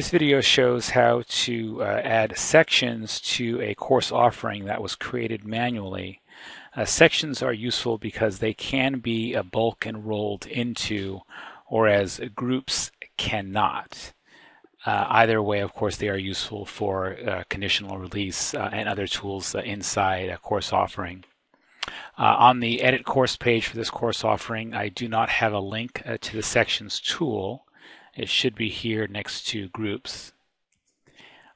This video shows how to add sections to a course offering that was created manually. Sections are useful because they can be bulk enrolled into, whereas groups cannot. Either way, of course, they are useful for conditional release and other tools inside a course offering. On the edit course page for this course offering, I do not have a link to the sections tool. It should be here next to groups.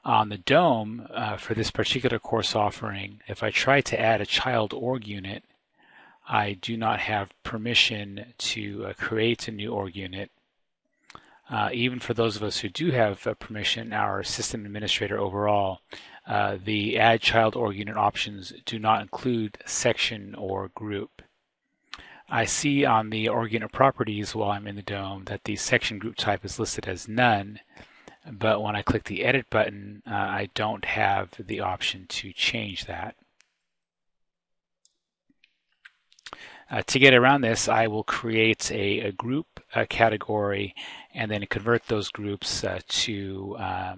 On the DOM for this particular course offering, if I try to add a child org unit, I do not have permission to create a new org unit. Even for those of us who do have permission, our system administrator overall, the add child org unit options do not include section or group. I see on the org unit properties while I'm in the DOM that the section group type is listed as none, but when I click the edit button, I don't have the option to change that. To get around this, I will create a group category and then convert those groups to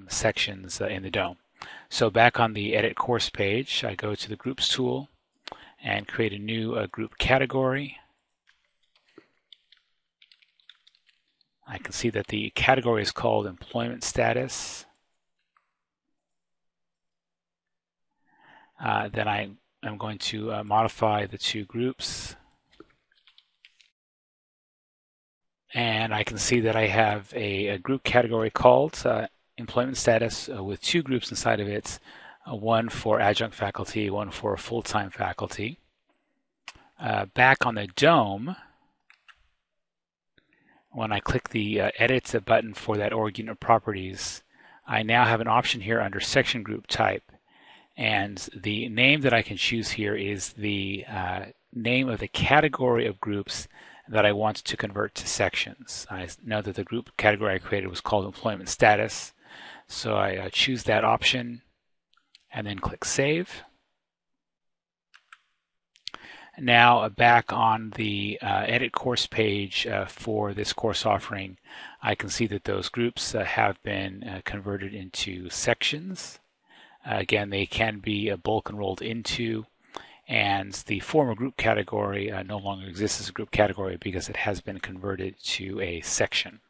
sections in the DOM. So back on the edit course page, I go to the groups tool and create a new group category. I can see that the category is called employment status. Then I am going to modify the two groups. And I can see that I have a group category called employment status with two groups inside of it, one for adjunct faculty, one for full-time faculty. Back on the DOM, when I click the edit button for that org unit properties, I now have an option here under section group type. And the name that I can choose here is the name of the category of groups that I want to convert to sections. I know that the group category I created was called employment status. So I choose that option and then click Save. Now back on the edit course page for this course offering, I can see that those groups have been converted into sections. Again, they can be bulk enrolled into, and the former group category no longer exists as a group category because it has been converted to a section.